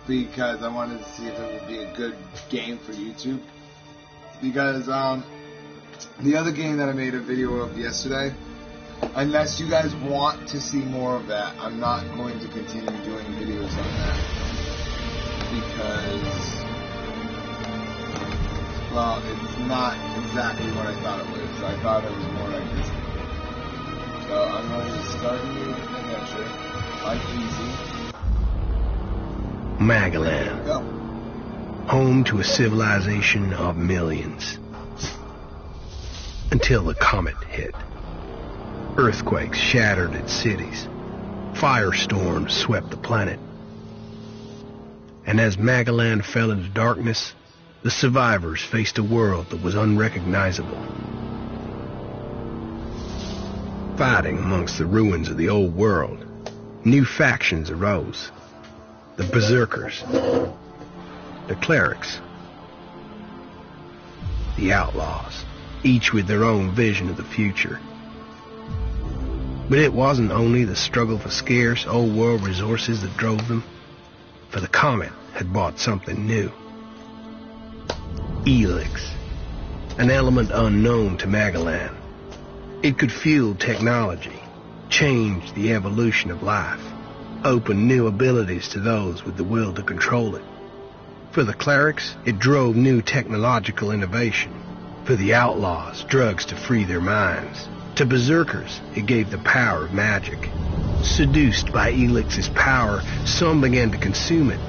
because I wanted to see if it would be a good game for YouTube. Because the other game that I made a video of yesterday, unless you guys want to see more of that, I'm not going to continue doing videos on that. Because, well, it's not exactly what I thought it was. I thought it was more like this. So I'm going to start a new adventure, like easy. Magaland, home to a civilization of millions. Until the comet hit. Earthquakes shattered its cities. Firestorms swept the planet. And as Magaland fell into darkness, the survivors faced a world that was unrecognizable. Fighting amongst the ruins of the old world, new factions arose. The Berserkers, the Clerics, the Outlaws, each with their own vision of the future. But it wasn't only the struggle for scarce old world resources that drove them, for the comet had brought something new. Elex, an element unknown to Magaland. It could fuel technology, change the evolution of life, open new abilities to those with the will to control it. For the Clerics, it drove new technological innovation. For the Outlaws, drugs to free their minds. To Berserkers, it gave the power of magic. Seduced by Elix's power, some began to consume it.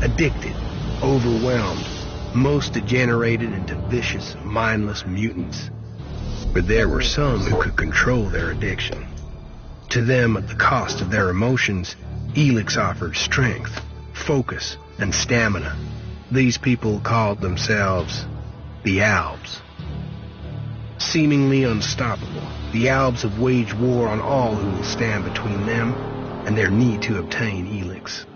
Addicted, overwhelmed, most degenerated into vicious, mindless mutants. But there were some who could control their addiction. To them, at the cost of their emotions, Elex offered strength, focus, and stamina. These people called themselves the Albs. Seemingly unstoppable, the Albs have waged war on all who will stand between them and their need to obtain Elex.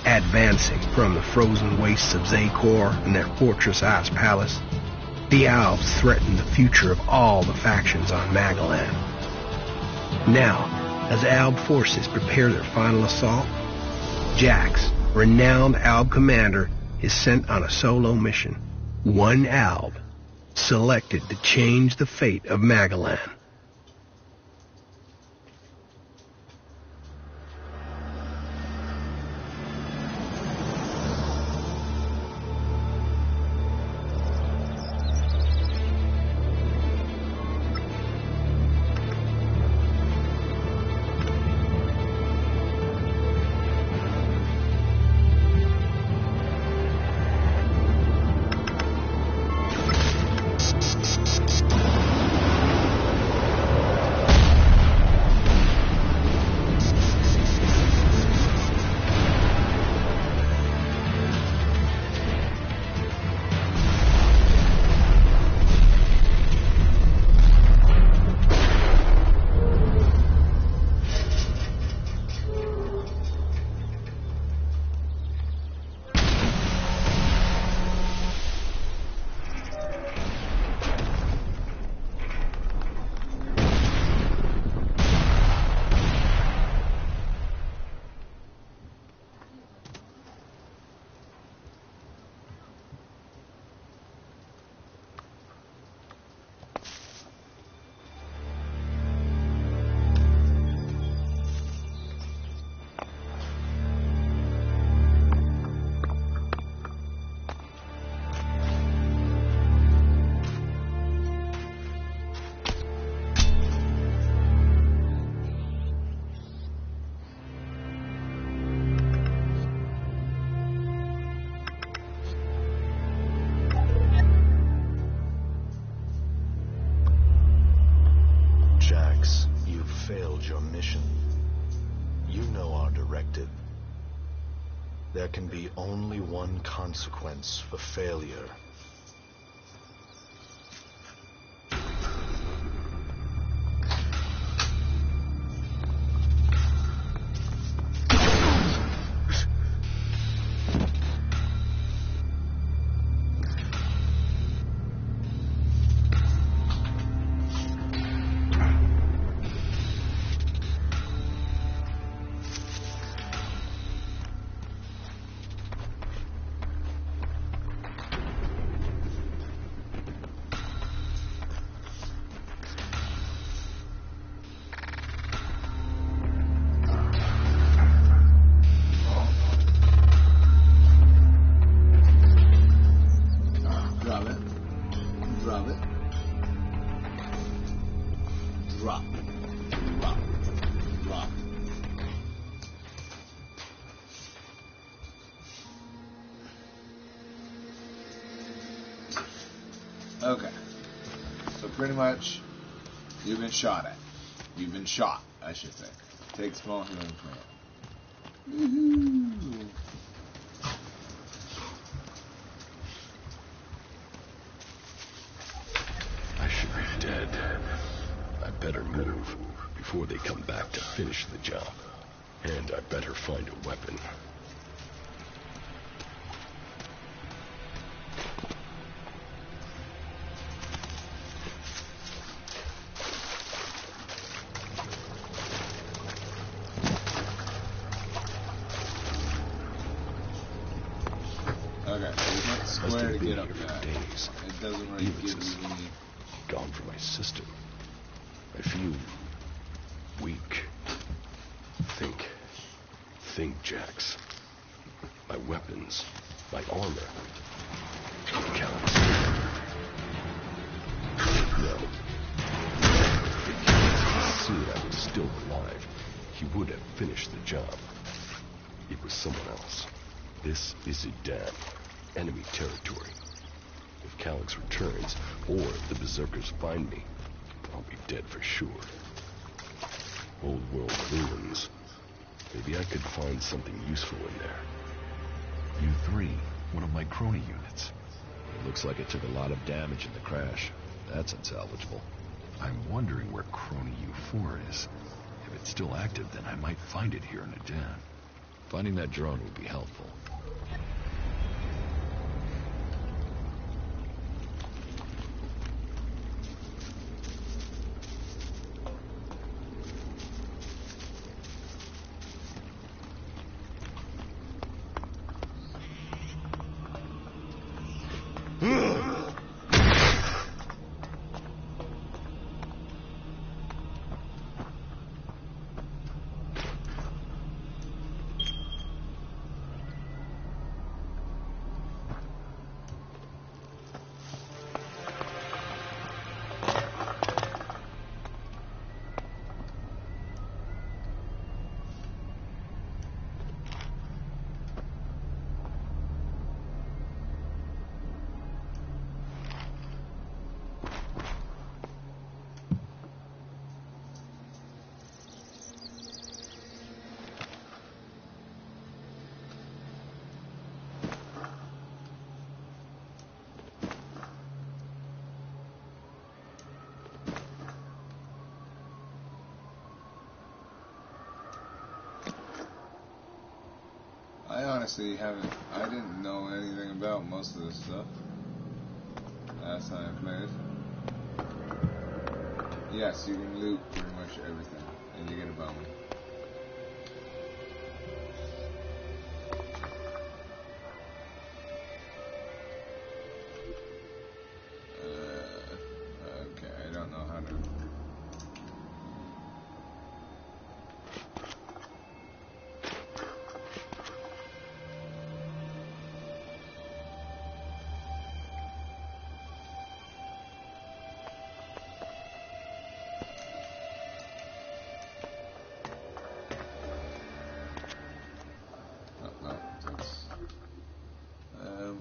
Advancing from the frozen wastes of Zakor and their fortress Ice Palace, the Albs threaten the future of all the factions on Magaland. Now, as Alb forces prepare their final assault, Jax, renowned Alb commander, is sent on a solo mission. One Alb, selected to change the fate of Magaland. Your mission. You know our directive. There can be only one consequence for failure. Okay. So pretty much, you've been shot at. You've been shot, I should say. Take small healing plant. Woohoo! I should be dead. I better move before they come back to finish the job. And I better find a weapon. Okay, so you went square to get up there. Days. It doesn't really Helix give is you any... gone from my system. I feel weak. Think, Jax. My weapons, my armor. Calyx. No. If Calyx had seen I was still alive, he would have finished the job. It was someone else. This is Idan, enemy territory. If Calyx returns, or if the Berserkers find me, I'll be dead for sure. Old world ruins. Maybe I could find something useful in there. U-3, one of my crony units. It looks like it took a lot of damage in the crash. That's unsalvageable. I'm wondering where crony U-4 is. If it's still active, then I might find it here in Idan. Finding that drone would be helpful. I honestly I didn't know anything about most of this stuff last time I played. Yes, you can loot pretty much everything, and you get a bounty. Okay, I don't know how to...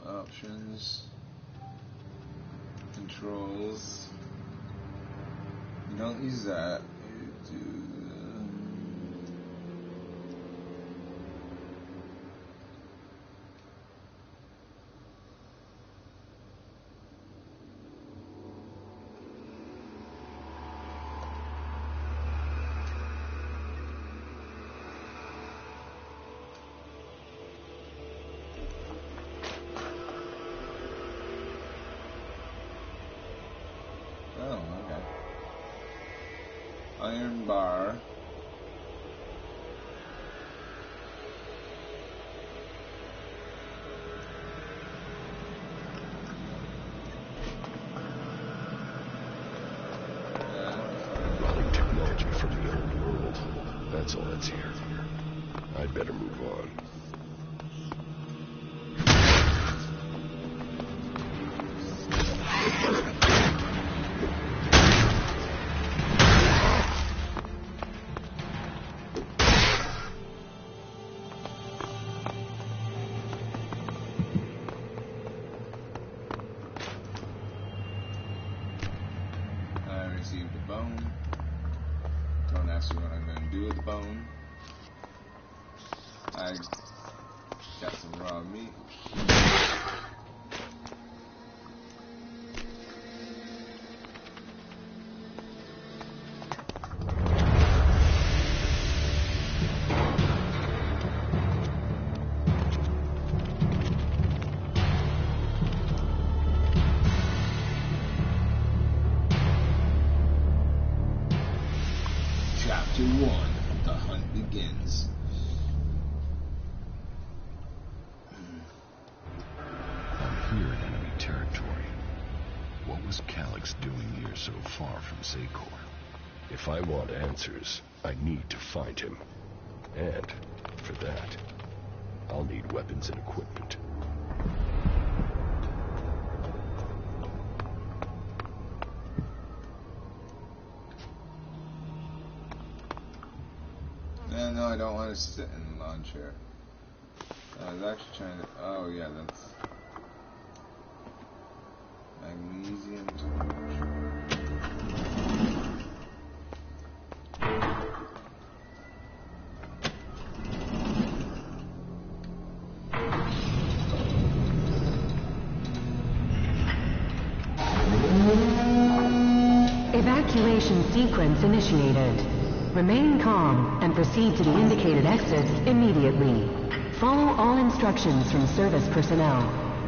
options, controls. You don't use that. You do. Oh, okay. Iron bar. Rotting technology from the old world. That's all that's here. I'd better move on. I got some raw meat. Chapter 1, the hunt begins. I'm here in enemy territory. What was Calyx doing here so far from Secor? If I want answers, I need to find him. And, for that, I'll need weapons and equipment. No, I don't want to sit in the lawn chair. I was actually trying to... Oh, yeah, that's... Magnesium torch. Evacuation sequence initiated. Remain calm and proceed to the indicated exits immediately. Follow all instructions from service personnel.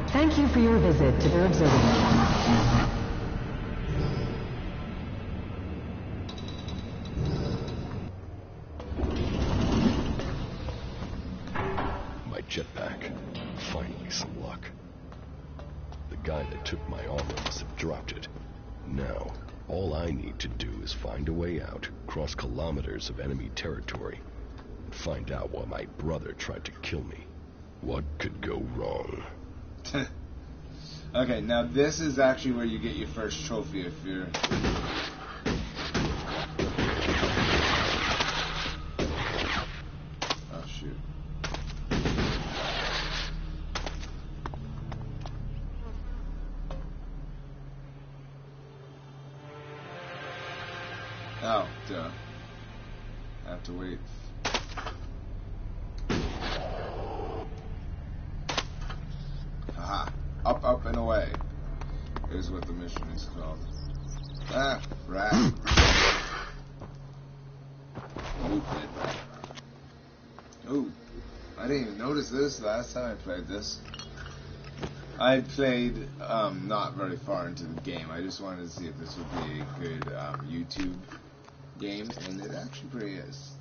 Thank you for your visit to the observatory. My jetpack. Finally some luck. The guy that took my armor must have dropped it. Now, all I need to do is find a way out, cross kilometers of enemy territory, and find out why my brother tried to kill me. What could go wrong? Okay, now this is actually where you get your first trophy if you're... Oh, shoot. Oh, duh. I have to wait. Haha. Up, up, and away is what the mission is called. Ah, rat. Oh, dead rat. Oh, I didn't even notice this last time I played this. I played not very far into the game. I just wanted to see if this would be a good YouTube game, and it actually pretty is.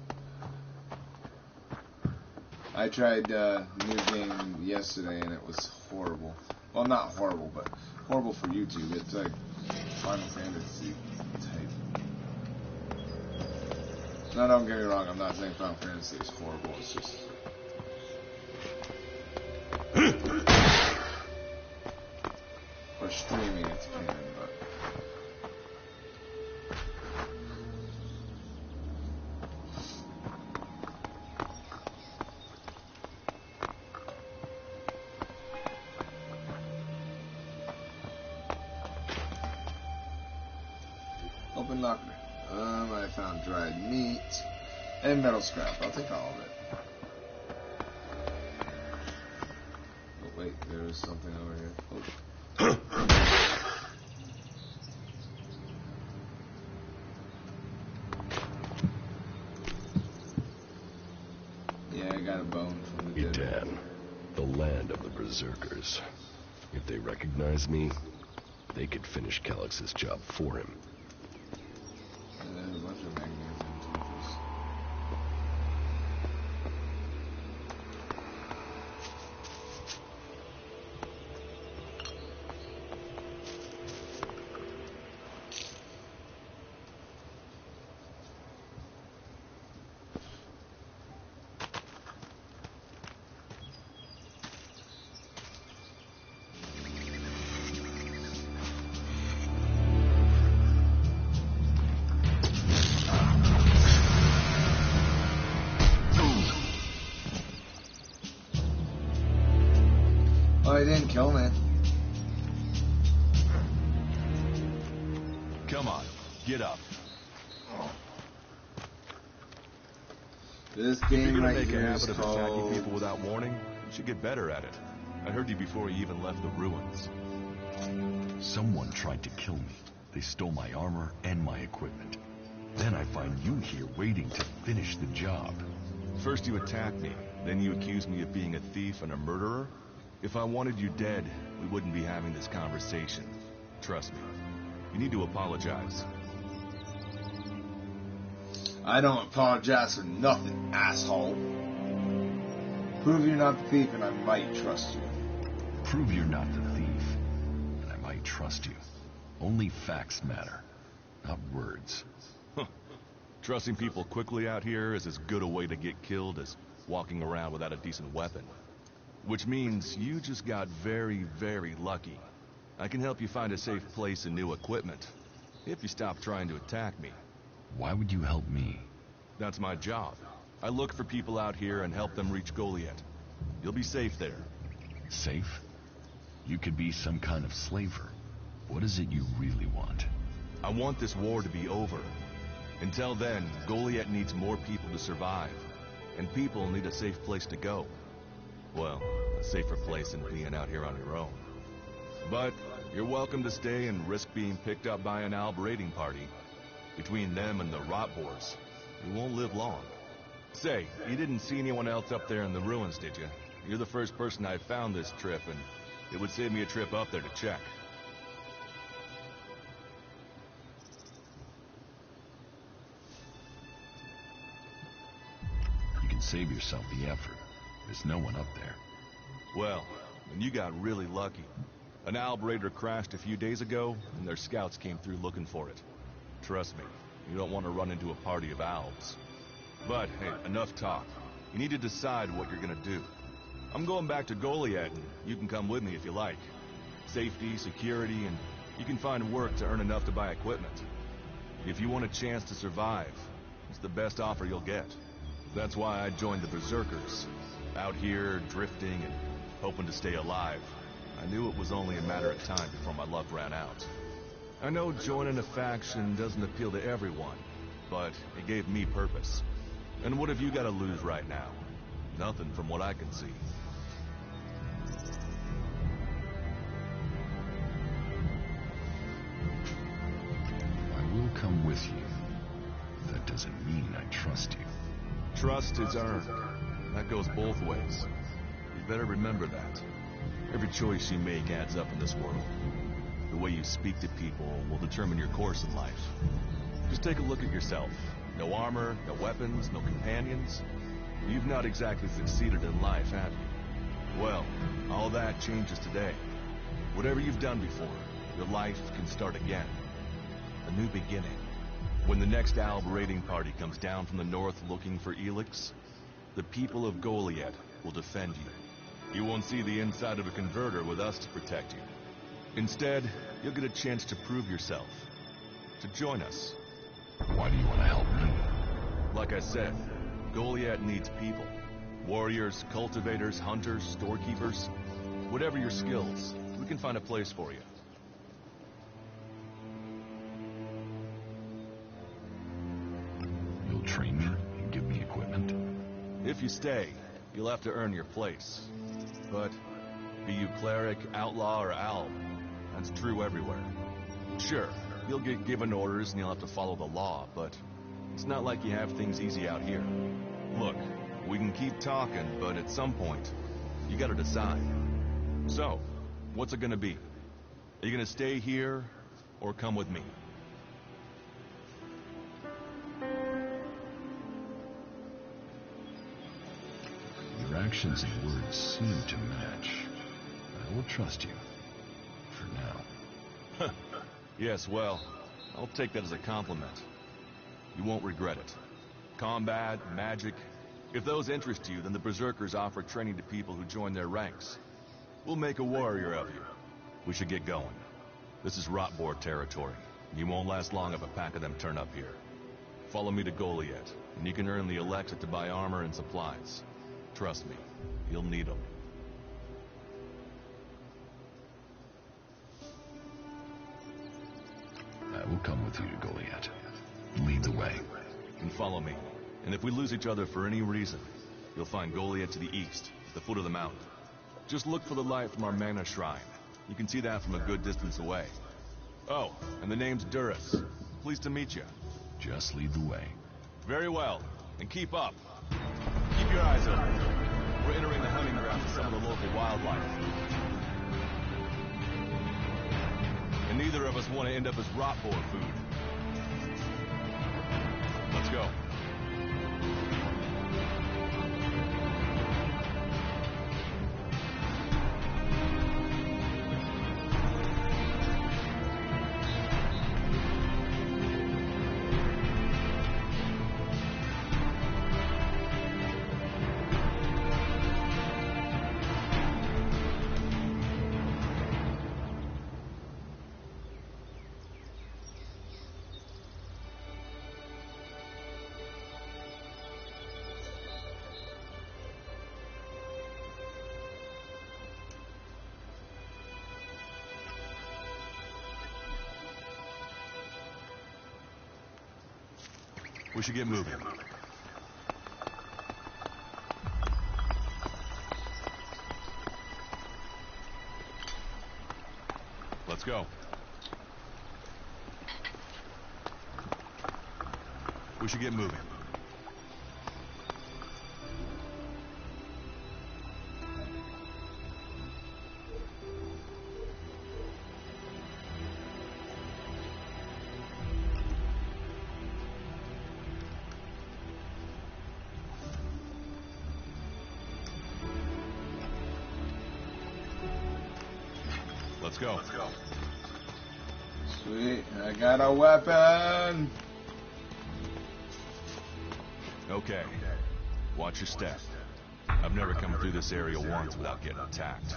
I tried a new game yesterday, and it was horrible. Well, not horrible, but horrible for YouTube. It's like Final Fantasy type. No, don't get me wrong. I'm not saying Final Fantasy is horrible. It's just... for streaming, it's canon, but... Open locker. I found dried meat and metal scrap. I'll take all of it. Oh wait, there is something over here. Oh. Yeah, I got a bone from the dead. Idan, the land of the Berserkers. If they recognize me, they could finish Calyx's job for him. There's a bunch of magnesium torches. Oh, he didn't kill me. Come on, get up. This If you're game gonna right make a here is habit of attacking called... people without warning, you should get better at it. I heard you before you even left the ruins. Someone tried to kill me. They stole my armor and my equipment. Then I find you here waiting to finish the job. First you attack me, then you accuse me of being a thief and a murderer? If I wanted you dead, we wouldn't be having this conversation. Trust me. You need to apologize. I don't apologize for nothing, asshole. Prove you're not the thief and I might trust you. Prove you're not the thief, and I might trust you. Only facts matter, not words. Huh. Trusting people quickly out here is as good a way to get killed as walking around without a decent weapon. Which means you just got very, very lucky. I can help you find a safe place and new equipment, if you stop trying to attack me. Why would you help me? That's my job. I look for people out here and help them reach Goliath. You'll be safe there. Safe? You could be some kind of slaver. What is it you really want? I want this war to be over. Until then, Goliath needs more people to survive. And people need a safe place to go. Well, a safer place than being out here on your own. But you're welcome to stay and risk being picked up by an Alb raiding party. Between them and the Rotboars, you won't live long. Say, you didn't see anyone else up there in the ruins, did you? You're the first person I found this trip, and it would save me a trip up there to check. You can save yourself the effort. There's no one up there. Well, then you got really lucky. An Alb raider crashed a few days ago, and their scouts came through looking for it. Trust me, you don't want to run into a party of Albs. But, hey, enough talk. You need to decide what you're gonna do. I'm going back to Goliath, and you can come with me if you like. Safety, security, and you can find work to earn enough to buy equipment. If you want a chance to survive, it's the best offer you'll get. That's why I joined the Berserkers. Out here, drifting and hoping to stay alive. I knew it was only a matter of time before my luck ran out. I know joining a faction doesn't appeal to everyone, but it gave me purpose. And what have you got to lose right now? Nothing from what I can see. I will come with you. That doesn't mean I trust you. Trust is earned. That goes both ways. You better remember that. Every choice you make adds up in this world. The way you speak to people will determine your course in life. Just take a look at yourself. No armor, no weapons, no companions. You've not exactly succeeded in life, have you? Well, all that changes today. Whatever you've done before, your life can start again. A new beginning. When the next Alb raiding party comes down from the north looking for Elex, the people of Goliath will defend you. You won't see the inside of a converter with us to protect you. Instead, you'll get a chance to prove yourself. To join us. Why do you want to help me? Like I said, Goliath needs people. Warriors, cultivators, hunters, storekeepers. Whatever your skills, we can find a place for you. You'll train me and give me equipment? If you stay, you'll have to earn your place. But be you cleric, outlaw, or alb, that's true everywhere. Sure, you'll get given orders and you'll have to follow the law, but it's not like you have things easy out here. Look, we can keep talking, but at some point, you gotta decide. So, what's it gonna be? Are you gonna stay here, or come with me? Your actions and words seem to match. I will trust you. For now. Yes, well, I'll take that as a compliment. You won't regret it. Combat, magic. If those interest you, then the Berserkers offer training to people who join their ranks. We'll make a warrior of you. We should get going. This is Rotboar territory. You won't last long if a pack of them turn up here. Follow me to Goliath, and you can earn the Elex to buy armor and supplies. Trust me, you'll need them. I will come with you to Goliath. Lead the way. And follow me. And if we lose each other for any reason, you'll find Goliath to the east, at the foot of the mountain. Just look for the light from our Mana Shrine. You can see that from a good distance away. Oh, and the name's Duras. Pleased to meet you. Just lead the way. Very well. And keep up. Keep your eyes open. We're entering the hunting grounds of some of the local wildlife. And neither of us want to end up as rot boar food. Let's go. We should get moving. Let's go. We should get moving. Let's go. Let's go. Sweet, I got a weapon. Okay. Watch your step. I've never come through this area once without getting attacked.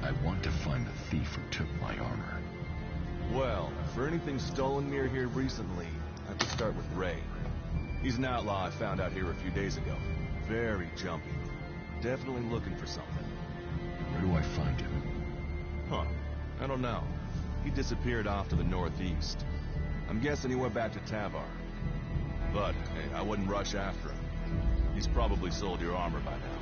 I want to find the thief who took my armor. Well, for anything stolen near here recently, I have to start with Ray. He's an outlaw I found out here a few days ago. Very jumpy. Definitely looking for something. Where do I find him? Huh. I don't know. He disappeared off to the northeast. I'm guessing he went back to Tavar. But, hey, I wouldn't rush after him. He's probably sold your armor by now.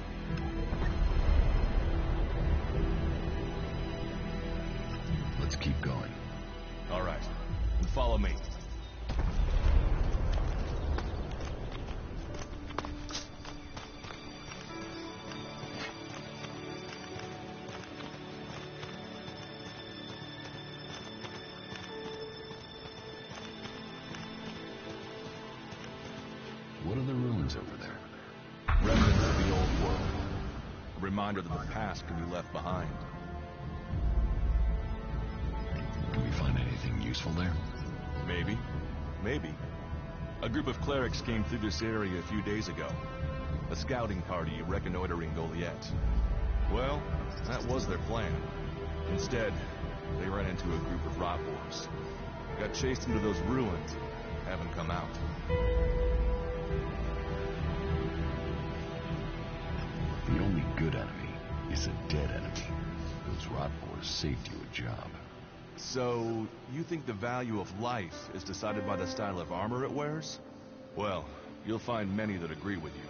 Let's keep going. All right. Then follow me. What are the ruins over there? Remnants of the old world. A reminder that the past can be left behind. Can we find anything useful there? Maybe. Maybe. A group of clerics came through this area a few days ago. A scouting party reconnoitering Goliath. Well, that was their plan. Instead, they ran into a group of rot boars. Got chased into those ruins. Haven't come out. The only good enemy is a dead enemy. Those rot boars saved you a job. So, you think the value of life is decided by the style of armor it wears? Well, you'll find many that agree with you.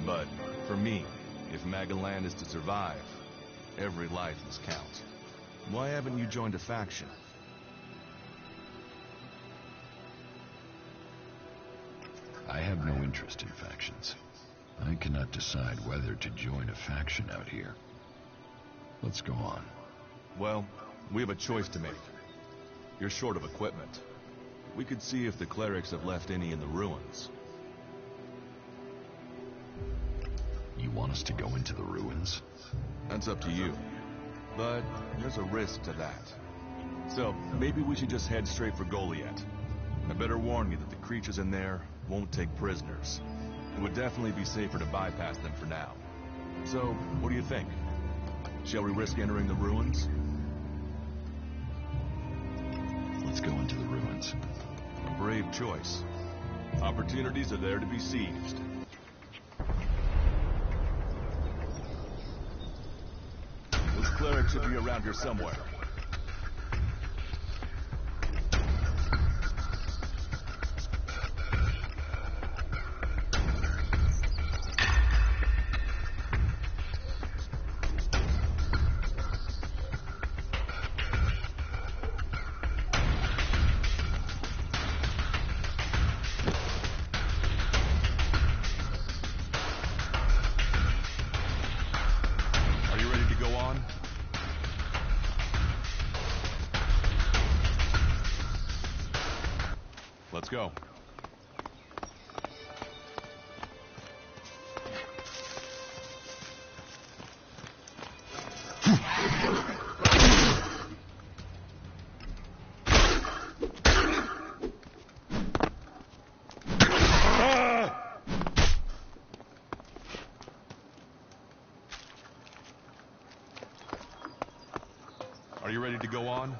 But, for me, if Magalan is to survive, every life must count. Why haven't you joined a faction? I have no interest in factions. I cannot decide whether to join a faction out here. Let's go on. Well, we have a choice to make. You're short of equipment. We could see if the clerics have left any in the ruins. You want us to go into the ruins? That's up to you. But there's a risk to that. So, maybe we should just head straight for Goliath. I better warn you that the creatures in there won't take prisoners. It would definitely be safer to bypass them for now. So, what do you think? Shall we risk entering the ruins? Let's go into the ruins. A brave choice. Opportunities are there to be seized. This cleric should be around here somewhere. Let's go. Are you ready to go on?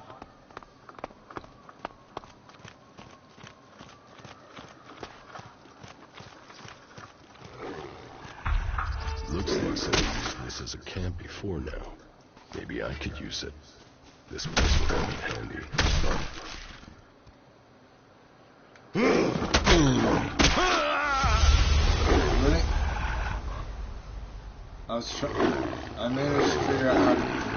Looks like someone used this as a camp before now. Maybe I could use it. This place will come in handy. Really? I managed to figure out how to...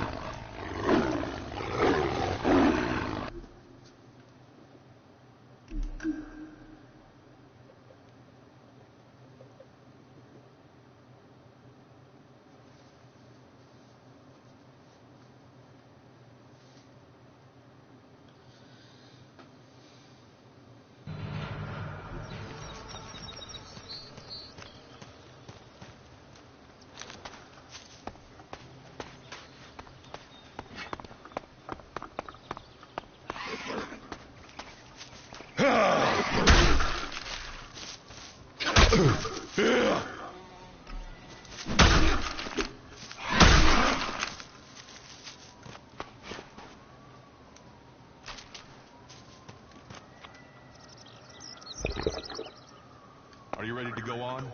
Are you ready to go on?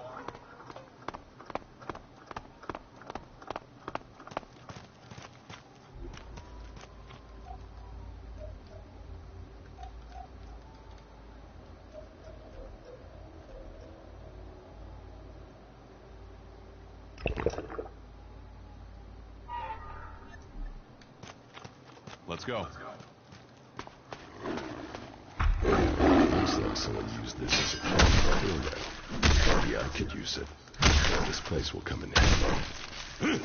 Let's go. Looks like someone used this as a camp before now. Maybe I could use it. This place will come in handy.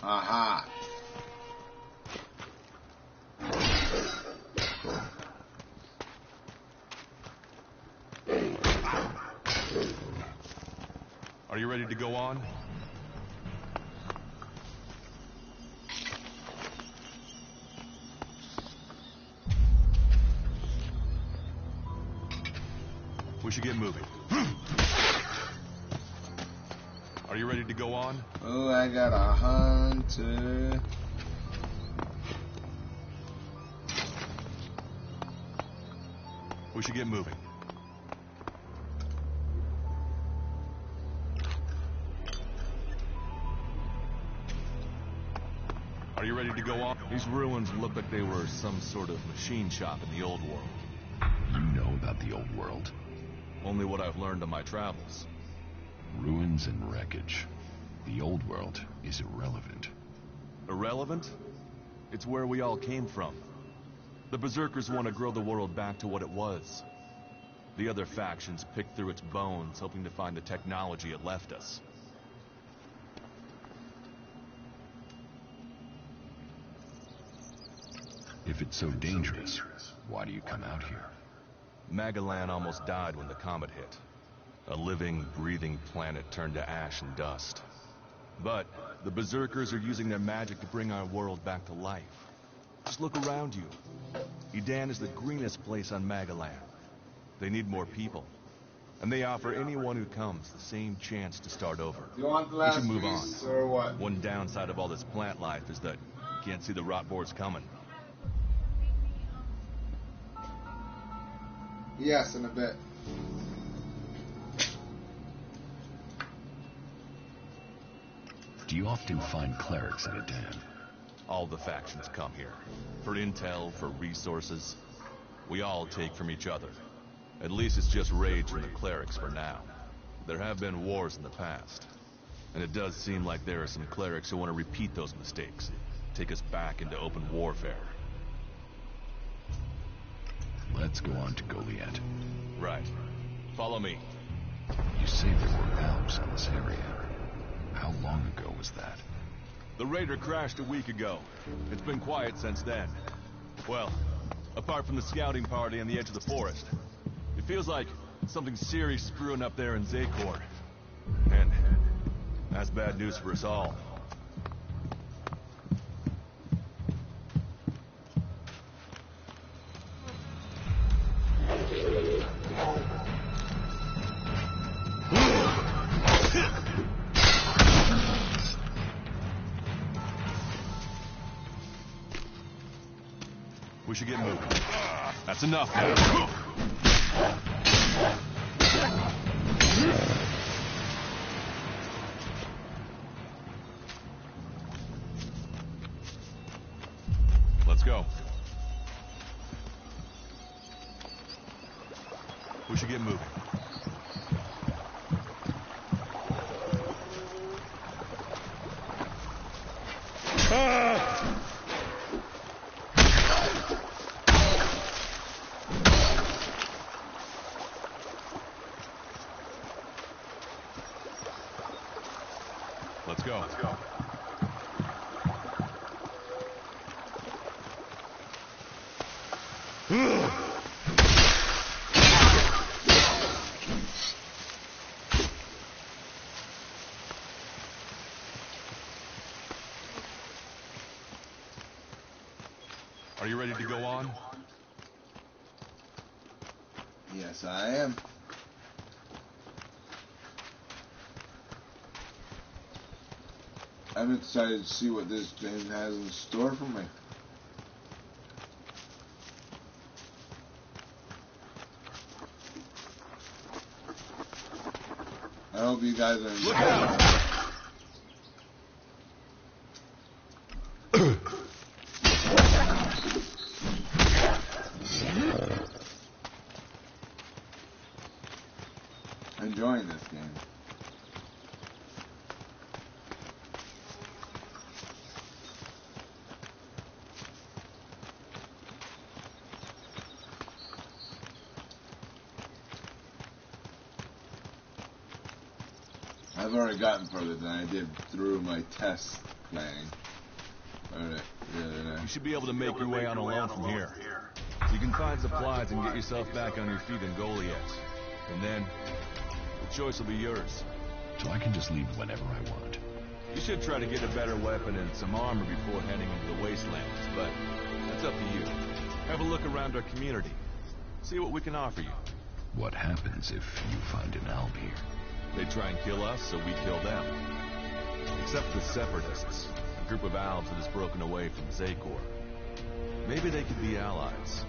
Aha. Are you ready to go on? We should get moving. Are you ready to go on? Oh, I got a hunter. We should get moving. Are you ready to go on? These ruins look like they were some sort of machine shop in the old world. You know about the old world. Only what I've learned on my travels. Ruins and wreckage. The old world is irrelevant. Irrelevant? It's where we all came from. The Berserkers want to grow the world back to what it was. The other factions pick through its bones, hoping to find the technology it left us. If it's so dangerous, why do you come out here? Magalan almost died when the comet hit. A living, breathing planet turned to ash and dust. But the Berserkers are using their magic to bring our world back to life. Just look around you. Edan is the greenest place on Magalan. They need more people. And they offer anyone who comes the same chance to start over. You want the We last should move piece on. or what? One downside of all this plant life is that you can't see the rot boards coming. Yes, in a bit. Do you often find clerics at Edan? All the factions come here. For intel, for resources. We all take from each other. At least it's just Rage and the clerics for now. There have been wars in the past. And it does seem like there are some clerics who want to repeat those mistakes. Take us back into open warfare. Let's go on to Goliath. Right. Follow me. You say there were Alps in this area. How long ago was that? The Raider crashed a week ago. It's been quiet since then. Well, apart from the scouting party on the edge of the forest. It feels like something serious is brewing up there in Zakor. And that's bad news for us all. We should get moving. That's enough now. Let's go. We should get moving. Let's go. Let's go. Are you ready to go on? Yes, I am. I'm excited to see what this game has in store for me. I hope you guys are Look out! enjoying this game. I've already gotten further than I did through my test playing. You should be able to make your way on alone from here. You can find supplies and get yourself back on your feet in Goliath. And then, the choice will be yours. So I can just leave whenever I want. You should try to get a better weapon and some armor before heading into the wastelands, but that's up to you. Have a look around our community. See what we can offer you. What happens if you find an Alb here? They try and kill us, so we kill them. Except for the Separatists, a group of Albs that has broken away from Zakor. Maybe they could be allies.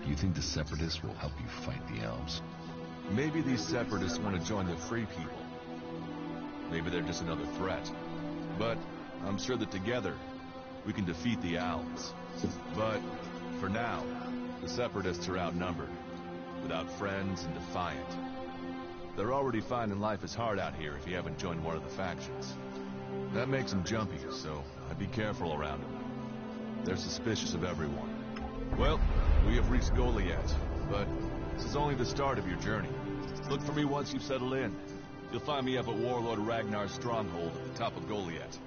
You think the Separatists will help you fight the Elves? Maybe these Separatists want to join the Free People. Maybe they're just another threat. But I'm sure that together, we can defeat the Owls. But, for now, the Separatists are outnumbered, without friends and defiant. They're already finding life is hard out here if you haven't joined one of the factions. That makes them jumpy, so I'd be careful around them. They're suspicious of everyone. Well, we have reached Goliath, but this is only the start of your journey. Look for me once you've settled in. You'll find me up at Warlord Ragnar's stronghold at the top of Goliath.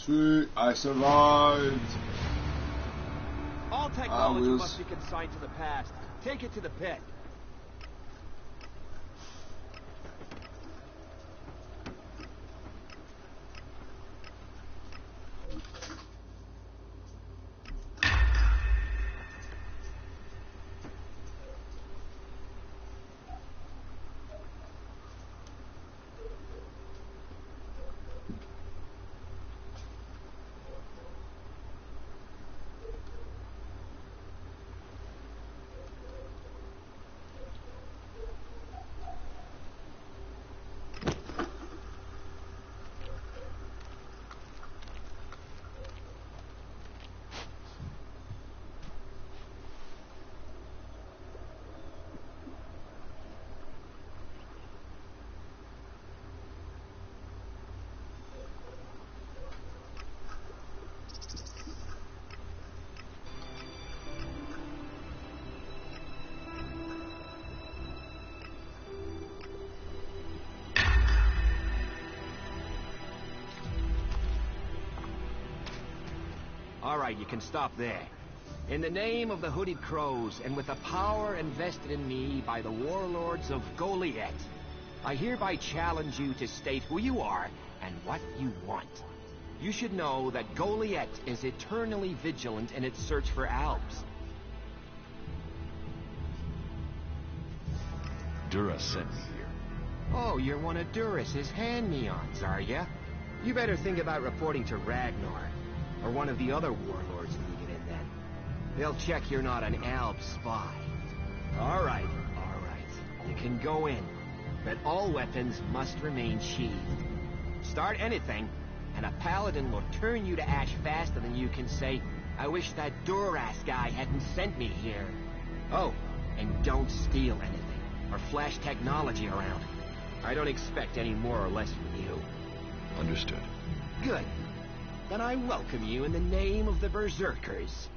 Sweet, I survived. All technology must be consigned to the past. Take it to the pit. All right, you can stop there. In the name of the Hooded Crows, and with the power invested in me by the warlords of Goliath, I hereby challenge you to state who you are and what you want. You should know that Goliath is eternally vigilant in its search for Alps. Dura sent me here. Oh, you're one of Duras's hand-me-ons, are ya? You better think about reporting to Ragnar, or one of the other warlords leaving it then. They'll check you're not an Alp spy. All right. You can go in, but all weapons must remain sheathed. Start anything, and a paladin will turn you to ash faster than you can say, I wish that Duras guy hadn't sent me here. Oh, and don't steal anything, or flash technology around. I don't expect any more or less from you. Understood. Good. Then I welcome you in the name of the Berserkers.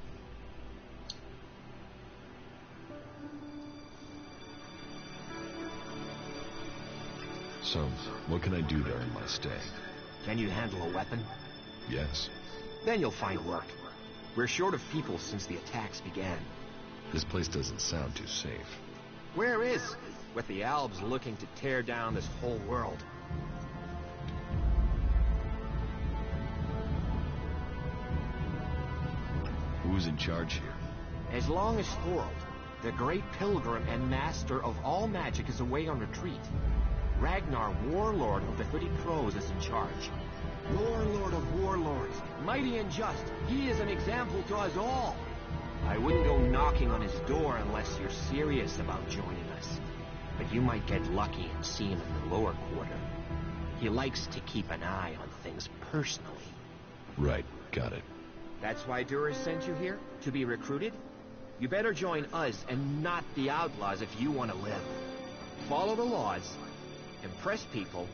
So, what can I do during my stay? Can you handle a weapon? Yes. Then you'll find work. We're short of people since the attacks began. This place doesn't sound too safe. Where is? With the Albs looking to tear down this whole world. Who's in charge here? As long as Thorold, the great pilgrim and master of all magic, is away on retreat, Ragnar, warlord of the Hooded Crows, is in charge. Warlord of warlords, mighty and just, he is an example to us all. I wouldn't go knocking on his door unless you're serious about joining us. But you might get lucky and see him in the lower quarter. He likes to keep an eye on things personally. Right, got it. That's why Duras sent you here? To be recruited? You better join us and not the outlaws if you want to live. Follow the laws, impress people,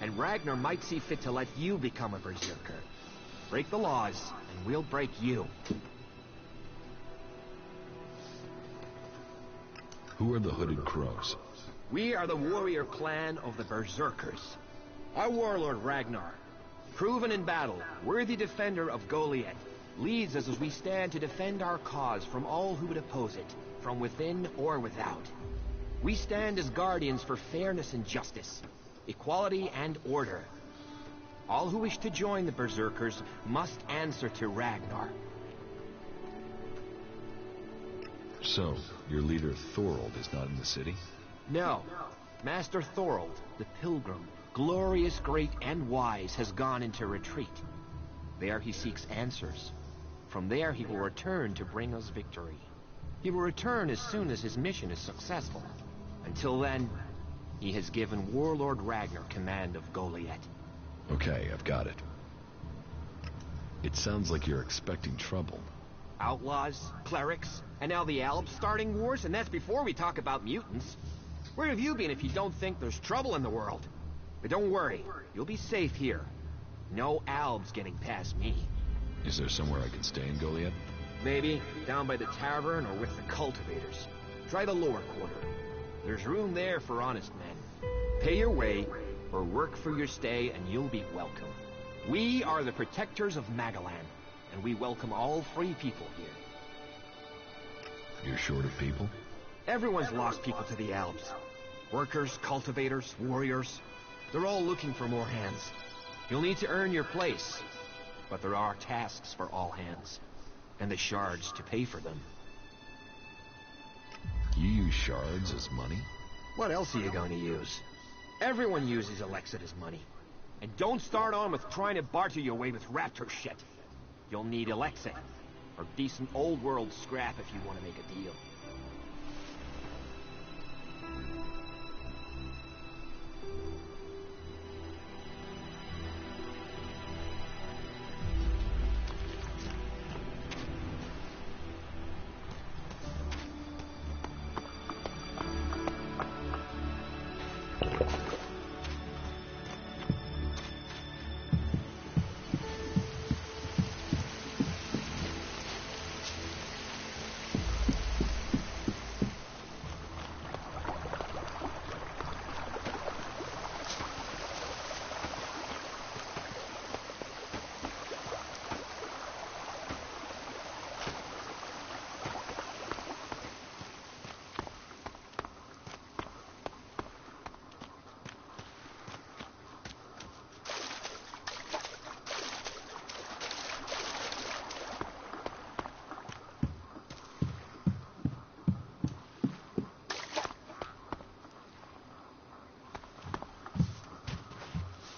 and Ragnar might see fit to let you become a berserker. Break the laws, and we'll break you. Who are the Hooded Crows? We are the warrior clan of the Berserkers. Our warlord Ragnar, proven in battle, worthy defender of Goliath, leads us as we stand to defend our cause from all who would oppose it, from within or without. We stand as guardians for fairness and justice, equality and order. All who wish to join the Berserkers must answer to Ragnar. So, your leader Thorold is not in the city? No. Master Thorold, the pilgrim, glorious, great, and wise, has gone into retreat. There he seeks answers. From there he will return to bring us victory. He will return as soon as his mission is successful. Until then, he has given Warlord Ragnar command of Goliath. Okay, I've got it. It sounds like you're expecting trouble. Outlaws, clerics, and now the Alps starting wars, and that's before we talk about mutants. Where have you been if you don't think there's trouble in the world? But don't worry, you'll be safe here. No Albs getting past me. Is there somewhere I can stay in Goliath? Maybe down by the tavern or with the cultivators. Try the lower quarter. There's room there for honest men. Pay your way or work for your stay and you'll be welcome. We are the protectors of Magalan, and we welcome all free people here. You're short of people? Everyone's lost people to the Alps. Workers, cultivators, warriors. They're all looking for more hands. You'll need to earn your place. But there are tasks for all hands. And the shards to pay for them. You use shards as money? What else are you going to use? Everyone uses Elex as money. And don't start on with trying to barter your way with raptor shit. You'll need Elex or decent old world scrap if you want to make a deal.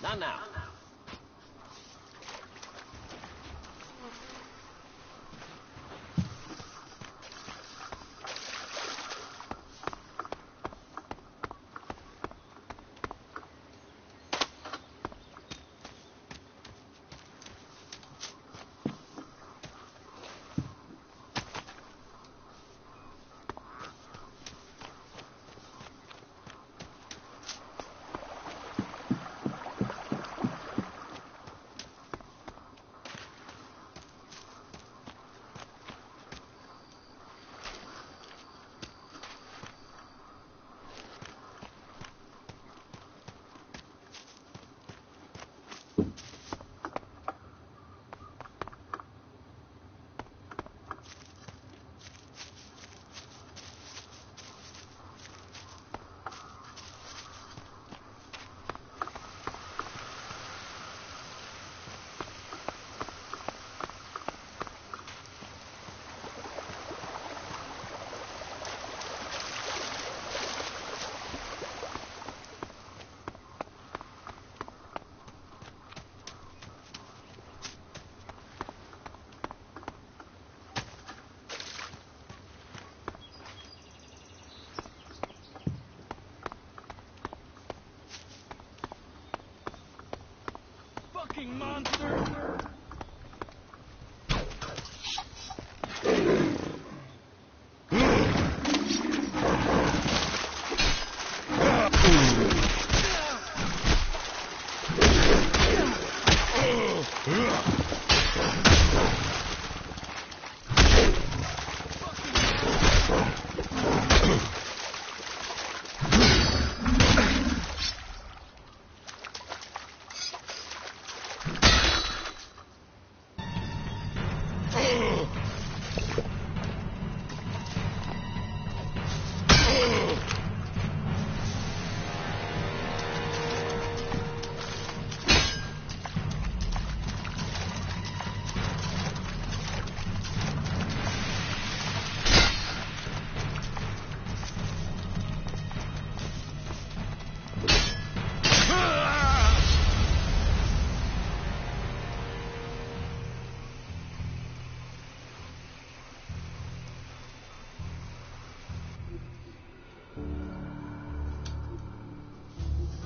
Not now. Fucking monster!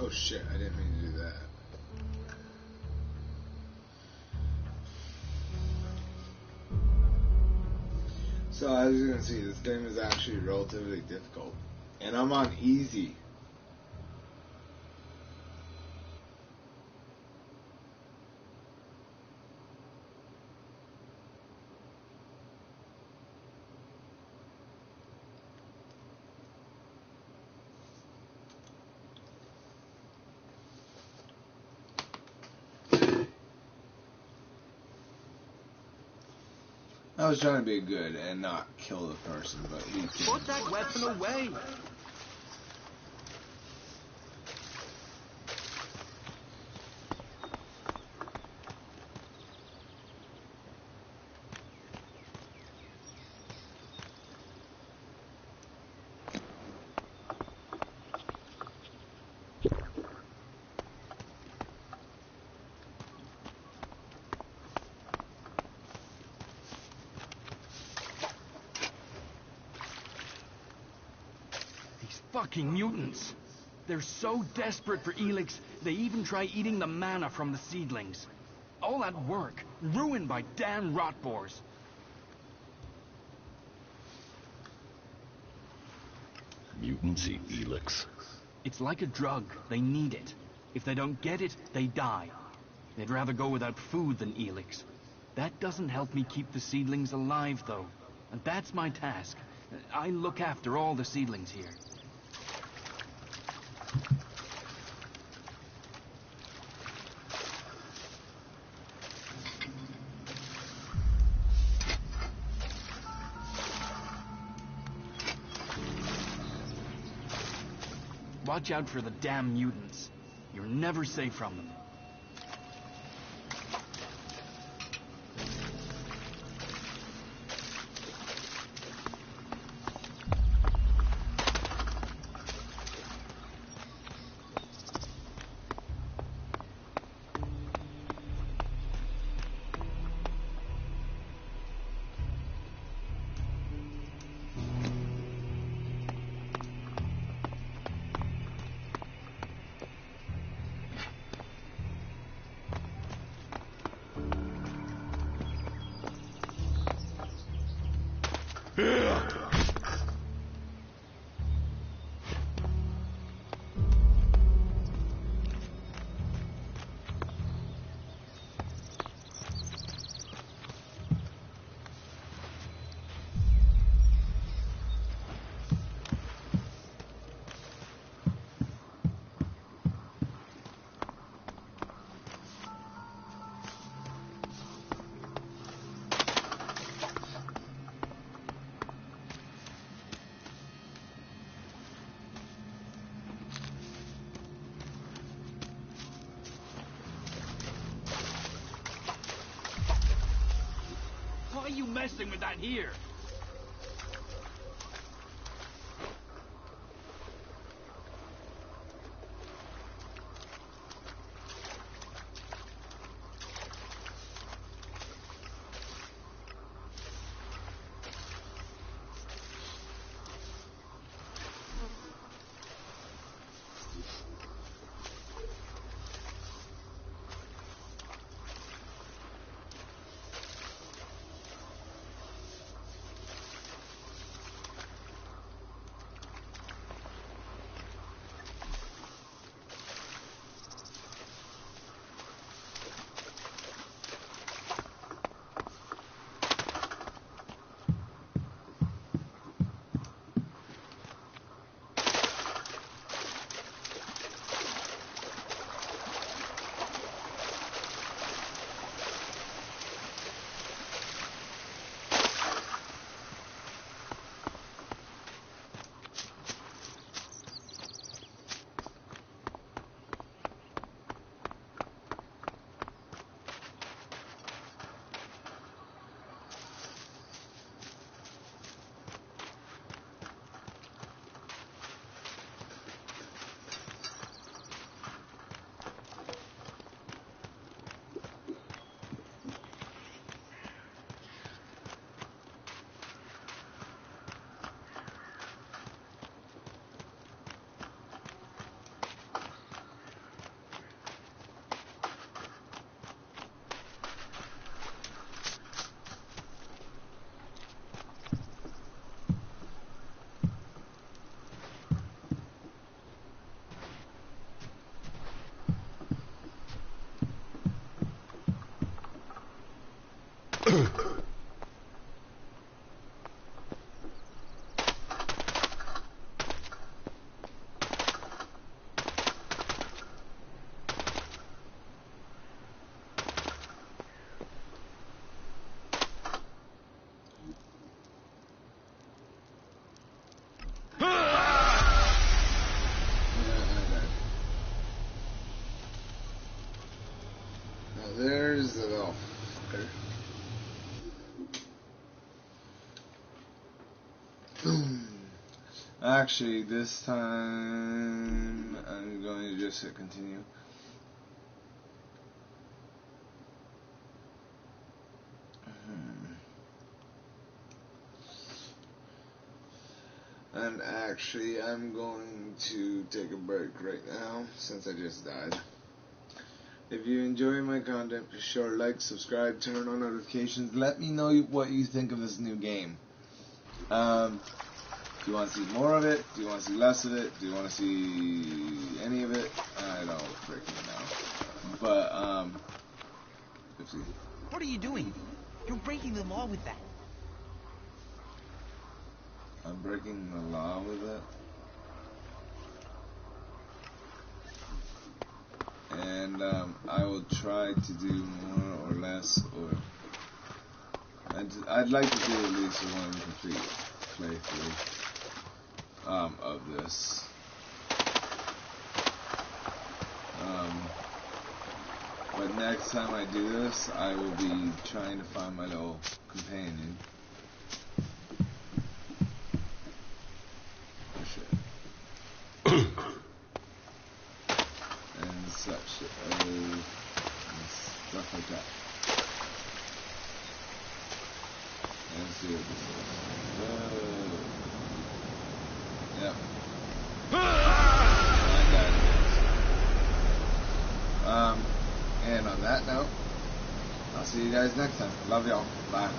Oh shit, I didn't mean to do that. So as you can see, this game is actually relatively difficult. And I'm on easy. I was trying to be good and not kill the person, but we can. Put that weapon away. Fucking mutants. They're so desperate for Elex, they even try eating the mana from the seedlings. All that work, ruined by damn rot boars. Mutants eat Elex. It's like a drug. They need it. If they don't get it, they die. They'd rather go without food than Elex. That doesn't help me keep the seedlings alive, though. And that's my task. I look after all the seedlings here. Watch out for the damn mutants. You're never safe from them. Why are you messing with that here? there's the little fucker. Actually, this time I'm going to just hit continue. And actually, I'm going to take a break right now since I just died. If you enjoy my content, be sure to like, subscribe, turn on notifications. Let me know what you think of this new game. Do you want to see more of it? Do you want to see less of it? Do you want to see any of it? I don't freaking know. But, let's see. What are you doing? You're breaking the law with that. I'm breaking the law with it. And I will try to do more or less, or I'd like to do at least one complete playthrough of this. But next time I do this, I will be trying to find my little companion. And such and stuff like that. And see what this is. Yep. And on that note, I'll see you guys next time. Love y'all. Bye.